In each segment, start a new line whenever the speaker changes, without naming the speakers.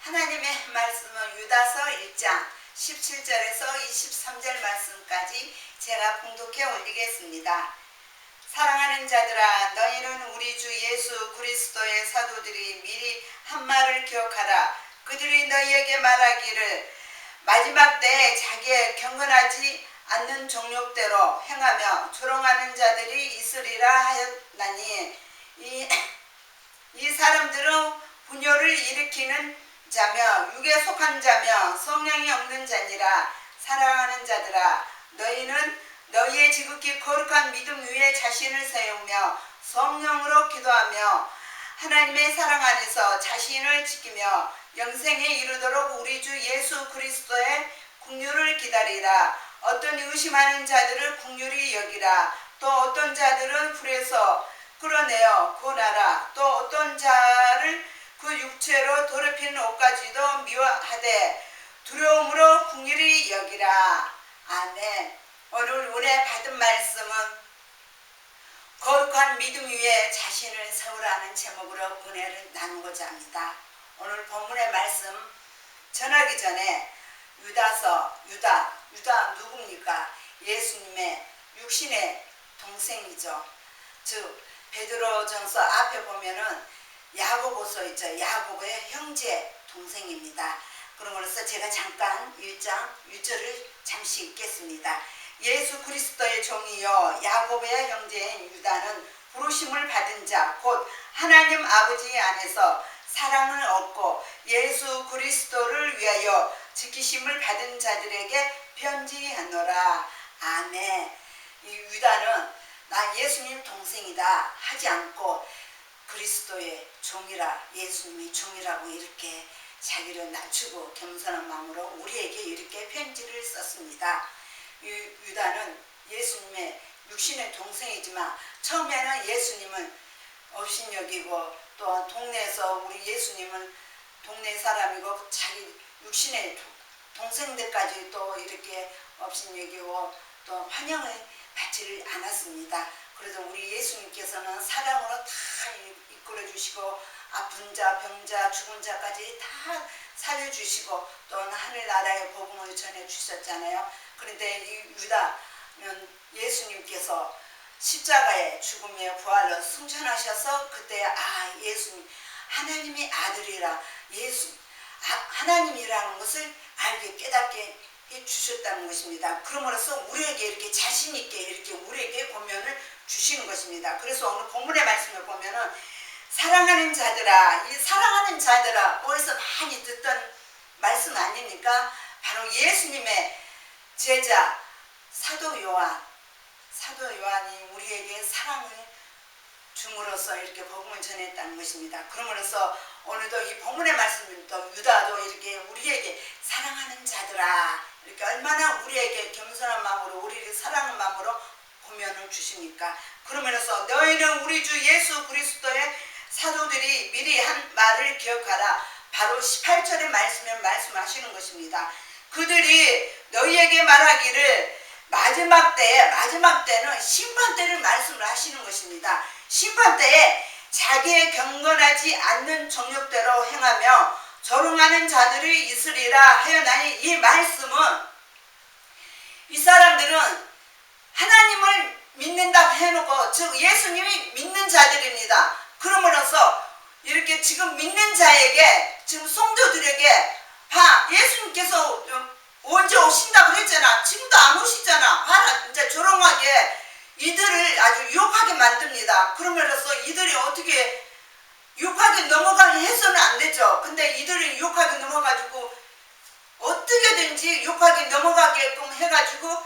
하나님의 말씀은 유다서 1장 17절에서 23절 말씀까지 제가 봉독해 올리겠습니다. 사랑하는 자들아, 너희는 우리 주 예수 그리스도의 사도들이 미리 한 말을 기억하라. 그들이 너희에게 말하기를 마지막 때에 자기의 경건하지 않는 정욕대로 행하며 조롱하는 자들이 있으리라 하였나니 이 사람들은 분열을 일으키는 자며 육에 속한 자며 성령이 없는 자니라. 사랑하는 자들아, 너희는 너희의 지극히 거룩한 믿음 위에 자신을 세우며 성령으로 기도하며 하나님의 사랑 안에서 자신을 지키며 영생에 이르도록 우리 주 예수 그리스도의 긍휼을 기다리라. 어떤 의심하는 자들을 긍휼히 여기라. 또 어떤 자들은 불에서 끌어내어 구원하라. 또 어떤 자를 그 육체로 더럽히는 옷까지도 미워하되 두려움으로 긍휼히 여기라. 아멘. 오늘 은혜 받은 말씀은 거룩한 믿음 위에 자신을 세우라는 제목으로 은혜를 나누고자 합니다. 오늘 본문의 말씀 전하기 전에 유다 누굽니까? 예수님의 육신의 동생이죠. 즉 베드로전서 앞에 보면은 야고보서 있죠. 야고보의 형제 동생입니다. 그러므로서 제가 잠깐 1장 1절을 잠시 읽겠습니다. 예수 그리스도의 종이요 야고보의 형제인 유다는 부르심을 받은 자 곧 하나님 아버지 안에서 사랑을 얻고 예수 그리스도를 위하여 지키심을 받은 자들에게 편지하노라. 아멘. 이 유다는 나 예수님 동생이다 하지 않고 그리스도의 종이라, 예수님이 종이라고 이렇게 자기를 낮추고 겸손한 마음으로 우리에게 이렇게 편지를 썼습니다. 유다는 예수님의 육신의 동생이지만 처음에는 예수님은 업신여기고 또 동네에서 우리 예수님은 동네 사람이고 자기 육신의 동생들까지 또 이렇게 업신여기고 또 환영을 받지를 않았습니다. 그래도 우리 예수님께서는 사랑으로 다 이끌어주시고 아픈 자, 병자, 죽은 자까지 다 살려주시고 또 하늘나라의 복음을 전해주셨잖아요. 그런데 이 유다는 예수님께서 십자가의 죽음의 부활로 승천하셔서 그때 예수님 하나님의 아들이라 하나님이라는 것을 알게 깨닫게 해주셨다는 것입니다. 그러므로써 우리에게 이렇게 자신있게 이렇게 우리에게 권면을 주시는 것입니다. 그래서 오늘 본문의 말씀을 보면은 사랑하는 자들아, 이 사랑하는 자들아 어디서 많이 듣던 말씀 아닙니까? 바로 예수님의 제자 사도 요한이 우리에게 사랑을 줌으로써 이렇게 복음을 전했다는 것입니다. 그러므로써 오늘도 이 본문의 말씀은 또 유다도 이렇게 우리에게 사랑하는 자들아 이렇게 얼마나 우리에게 겸손한 마음으로 우리를 사랑하는 마음으로 고면을 주십니까? 그러면서 너희는 우리 주 예수 그리스도의 사도들이 미리 한 말을 기억하라. 바로 18절의 말씀에 말씀하시는 것입니다. 그들이 너희에게 말하기를 마지막 때는 심판 때를 말씀을 하시는 것입니다. 심판 때에 자기의 경건하지 않는 정욕대로 행하며 조롱하는 자들이 있으리라 하여나니 이 말씀은 이 사람들은 하나님을 믿는다고 해놓고 즉 예수님이 믿는 자들입니다. 그러므로서 이렇게 지금 믿는 자에게 지금 성도들에게 예수님께서 언제 오신다고 했잖아. 지금도 안 오시잖아. 봐라 이제 조롱하게 이들을 아주 유혹하게 만듭니다. 그러면서 이들이 어떻게 유혹하게 넘어가게 해서는 안 되죠. 근데 이들이 유혹하게 넘어가지고 어떻게든지 유혹하게 넘어가게끔 해가지고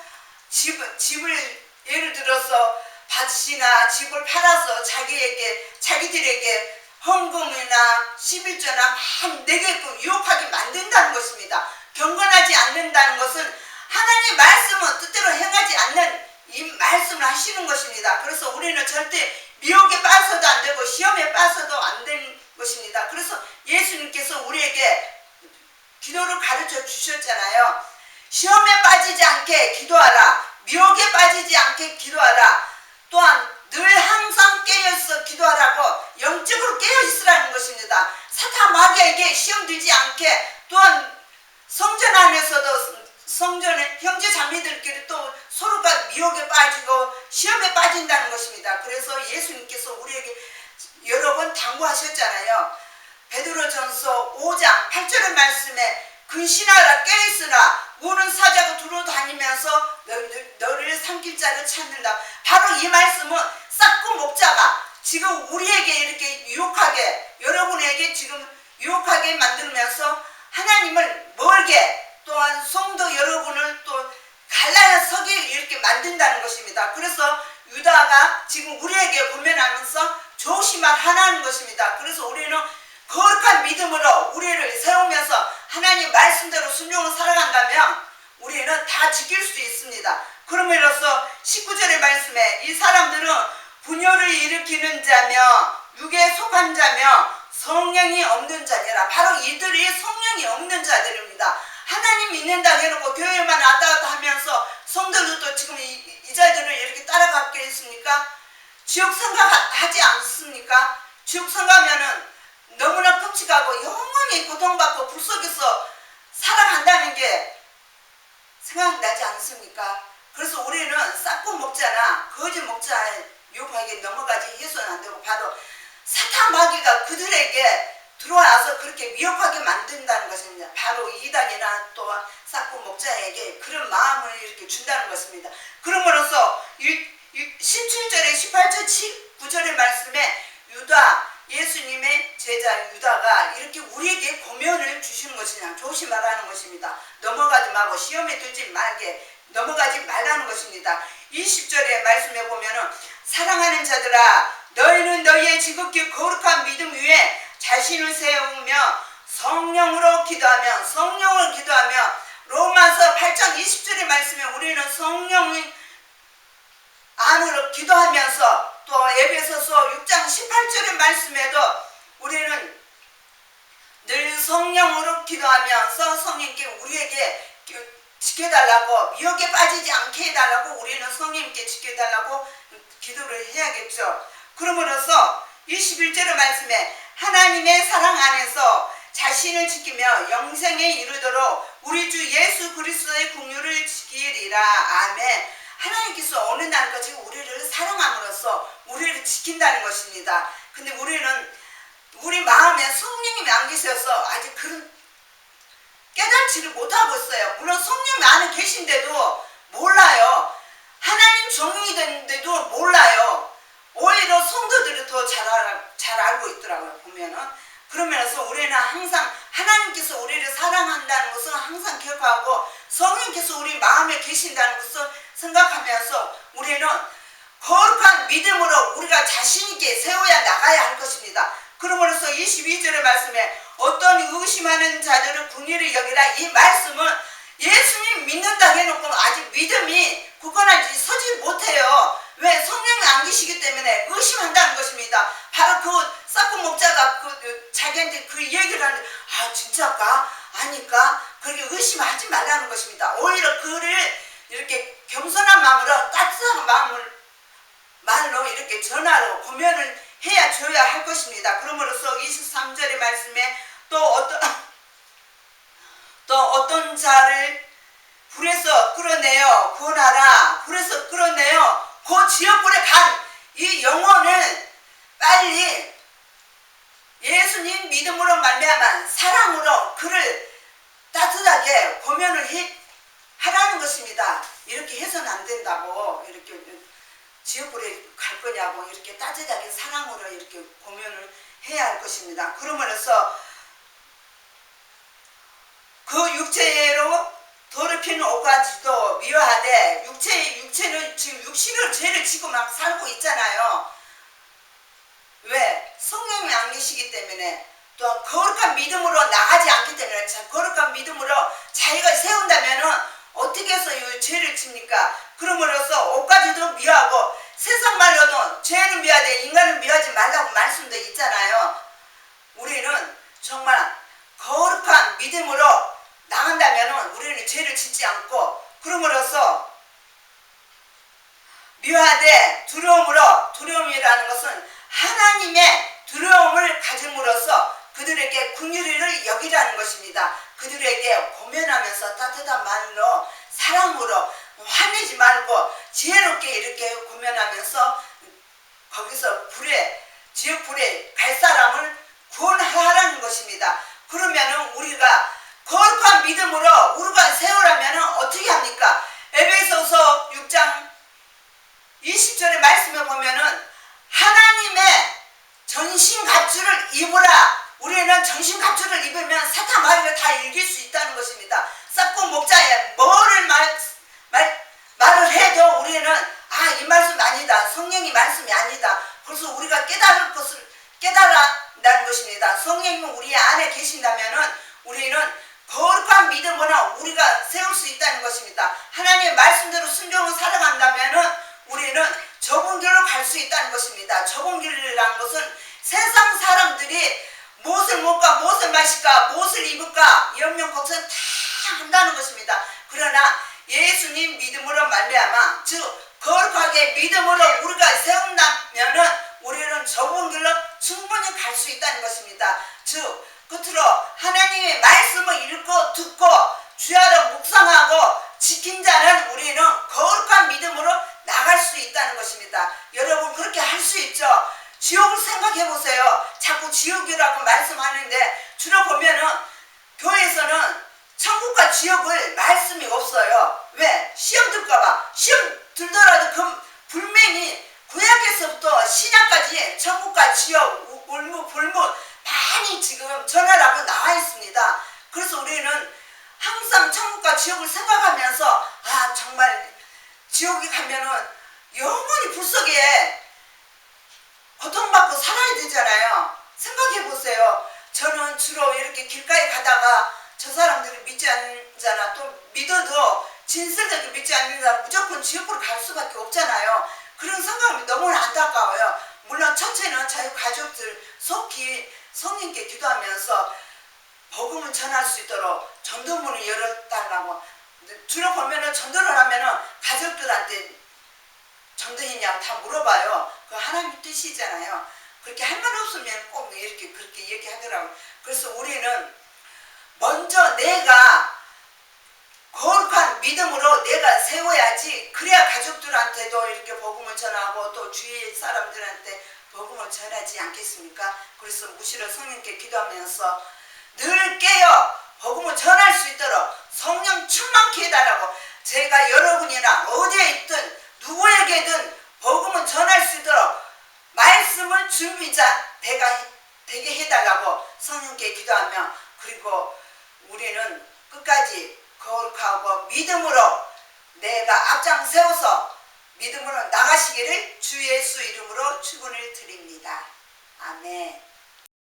집을 예를 들어서 밭이나 집을 팔아서 자기들에게 헌금이나 11조나 막 내게끔 유혹하게 만든다는 것입니다. 경건하지 않는다는 것은 하나님의 말씀은 뜻대로 행하지 않는 이 말씀을 하시는 것입니다. 그래서 우리는 절대 미혹에 빠져도 안 되고 시험에 빠져도 안 되는 것입니다. 그래서 예수님께서 우리에게 기도를 가르쳐 주셨잖아요. 시험에 빠지지 않게 기도하라. 미혹에 빠지지 않게 기도하라. 또한 늘 항상 깨어있어 기도하라고 영적으로 깨어있으라는 것입니다. 사탄 마귀에게 시험 들지 않게, 또한 성전 안에서도 성전의 형제 자매들끼리 또 서로가 미혹에 빠지고 시험에 빠진다는 것입니다. 그래서 예수님께서 우리에게 여러 번 당부하셨잖아요. 베드로전서 5장 8절의 말씀에 근신하라 깨있으나 우는 사자고 두루 다니면서 너를 삼킬 자를 찾는다. 바로 이 말씀은 싹고 목자가 지금 우리에게 이렇게 유혹하게, 여러분에게 지금 유혹하게 만들면서 하나님을 멀게, 또한 성도 여러분을 또 갈라서게 이렇게 만든다는 것입니다. 그래서 유다가 지금 우리에게 권면하면서 조심하라는 것입니다. 그래서 우리는 거룩한 믿음으로 우리를 세우면서 하나님 말씀대로 순종을 살아간다면 우리는 다 지킬 수 있습니다. 그러므로써 19절의 말씀에 이 사람들은 분열을 일으키는 자며 육에 속한 자며 성령이 없는 자니라. 바로 이들이 성령이 없는 자들입니다. 하나님 믿는다 해놓고 교회만 왔다 갔다 하면서 성도들도 지금 이 자들을 이렇게 따라가게 했습니까? 지옥 생각하지 않습니까? 지옥 생각하면은 너무나 끔찍하고 영원히 고통받고 불 속에서 살아간다는 게 생각나지 않습니까? 그래서 우리는 싹고 먹자나 거짓 먹자에 유혹하게 넘어가지 해서는 안 되고, 바로 사탄 마귀가 그들에게 들어와서 그렇게 미혹하게 만든다는 것입니다. 바로 이단이나 또한 싹고 목자에게 그런 마음을 이렇게 준다는 것입니다. 그러므로써 17절에 18절 19절의 말씀에 유다, 예수님의 제자 유다가 이렇게 우리에게 고면을 주시는 것이냐, 조심하라는 것입니다. 넘어가지 말고 시험에 들지 말게 넘어가지 말라는 것입니다. 20절의 말씀에 보면은 사랑하는 자들아 너희는 너희의 지극히 거룩한 믿음 위에 자신을 세우며 성령으로 기도하며, 성령을 기도하며, 로마서 8장 20절의 말씀에 우리는 성령 안으로 기도하면서, 또 에베소서 6장 18절의 말씀에도 우리는 늘 성령으로 기도하면서 성령께 우리에게 지켜달라고, 미혹에 빠지지 않게 해달라고, 우리는 성령님께 지켜달라고 기도를 해야겠죠. 그러므로서 21절의 말씀에 하나님의 사랑 안에서 자신을 지키며 영생에 이르도록 우리 주 예수 그리스도의 긍휼을 지키리라. 아멘. 하나님께서 어느 날까지 우리를 사랑함으로써 우리를 지킨다는 것입니다. 근데 우리는 우리 마음에 성령님이 안 계셔서 아직 그런 깨닫지를 못하고 있어요. 물론 성령 안에 계신데도 몰라요. 하나님 종이 되는데도 몰라요. 오히려 성도들이 더 잘 알고 있더라고요, 보면은. 그러면서 우리는 항상 하나님께서 우리를 사랑한다는 것을 항상 기억하고 성령께서 우리 마음에 계신다는 것을 생각하면서 우리는 거룩한 믿음으로 우리가 자신있게 세워야 나가야 할 것입니다. 그러므로서 22절의 말씀에 어떤 의심하는 자들을 긍휼히 여기라. 이 말씀은 예수님 믿는다 해놓고 아직 믿음이 굳건하지 서지 못해요. 왜? 성령이 안 계시기 때문에 의심한다는 것입니다. 바로 그 싹고 목자가 자기한테 그 얘기를 하는데, 아 진짜일까? 아닐까? 그렇게 의심하지 말라는 것입니다. 오히려 그를 이렇게 겸손한 마음으로, 따뜻한 말로 이렇게 전화로 고면을 해야 줘야 할 것입니다. 그러므로써 23절의 말씀에 또 어떤 자를 불에서 끌어내어 구원하라. 불에서 끌어내어 그 지옥불에 간 이 영혼을 빨리 예수님 믿음으로 말미암아 사랑으로 그를 따뜻하게 고면을 하라는 것입니다. 이렇게 해서는 안 된다고, 이렇게 지옥불에 갈 거냐고, 이렇게 따뜻하게 사랑으로 이렇게 고면을 해야 할 것입니다. 그러므로써 그 육체로 더럽히는 옷까지도 미워하되, 육체는 지금 육신을 죄를 지고 막 살고 있잖아요. 왜? 성령이 안 계시기 때문에, 또 거룩한 믿음으로 나가지 않기 때문에, 거룩한 믿음으로 자기가 세운다면은 어떻게 해서 이 죄를 칩니까? 그러므로써 옷까지도 미워하고, 세상 말로도 죄는 미워하되 인간은 미워하지 말라고 말씀도 있잖아요. 우리는 정말 거룩한 믿음으로 나간다면 우리는 죄를 짓지 않고, 그러므로써 미워하되 두려움이라는 것은 하나님의 두려움을 가짐으로써 그 그들에게 긍휼을 여기라는 것입니다. 그들에게 고면하면서 따뜻한 말로 사랑으로 화내지 말고 지혜롭게 이렇게 고면하면서 거기서 지옥 불에 갈 사람을 구원하라는 것입니다. 그러면은 우리가 거룩한 믿음으로 우르간 세우라면은 어떻게 합니까? 에베소서 6장 20절의 말씀에 보면은 하나님의 전신갑주를 입으라. 우리는 전신갑주를 입으면 사탄 마귀를 다 이길 수 있다는 것입니다. 썩고 목자에 뭐를 말을 해도 우리는 이 말씀 아니다. 성령이 말씀이 아니다. 그래서 우리가 깨달을 것을 깨달아라는 것입니다. 성령이 우리 안에 계신다면은 우리는 거룩한 믿음으로 우리가 세울 수 있다는 것입니다. 하나님의 말씀대로 순종을 살아간다면은 우리는 좁은 길로 갈 수 있다는 것입니다. 좁은 길이라는 것은 세상 사람들이 무엇을 먹을까, 무엇을 마실까, 무엇을 입을까 연명 걱정 다 한다는 것입니다. 그러나 예수님 믿음으로 말미암아 즉 거룩하게 믿음으로 우리가 세운다면은 우리는 좁은 길로 충분히 갈 수 있다는 것입니다. 즉 끝으로 하나님의 말씀을 읽고 듣고 주야로 묵상하고 지킨 자는 우리는 거룩한 믿음으로 나갈 수 있다는 것입니다. 여러분 그렇게 할 수 있죠. 지옥을 생각해 보세요. 자꾸 지옥이라고 말씀하는데 주로 보면은 교회에서는 천국과 지옥을 말씀이 없어요. 왜? 시험 들까봐. 시험 들더라도 분명히 구약에서부터 신약까지 천국과 지옥, 울무, 불무 많이 지금 전하라고 나와 있습니다. 그래서 우리는 항상 천국과 지옥을 생각하면서 정말 지옥에 가면은 영원히 불속에 고통받고 살아야 되잖아요. 생각해 보세요. 저는 주로 이렇게 길가에 가다가 저 사람들이 믿지 않잖아. 또 믿어도 진실되게 믿지 않는다. 무조건 지옥으로 갈 수밖에 없잖아요. 그런 생각이 너무 안타까워요. 물론 첫째는 저희 가족들 속히 성령께 기도하면서 복음을 전할 수 있도록 전도문을 열어달라고. 주로 보면은 전도를 하면은 가족들한테 전도했냐고 다 물어봐요. 그 하나님 뜻이잖아요. 그렇게 할 말 없으면 꼭 이렇게 그렇게 얘기하더라고요. 그래서 우리는 먼저 내가 거룩한 믿음으로 내가 세워야지. 그래야 가족들한테도 이렇게 복음을 전하고 또 주위 사람들한테 복음을 전하지 않겠습니까? 그래서 무시로 성령께 기도하면서 늘 깨어 복음을 전할 수 있도록 성령 충만케 해달라고. 제가 여러분이나 어디에 있든 누구에게든 복음을 전할 수 있도록 말씀을 준비자 되게 해달라고 성령께 기도하며, 그리고 우리는 끝까지 거룩하고 믿음으로 내가 앞장 세워서 믿음으로 나가시기를 주 예수 이름으로 축원을 드립니다. 아멘.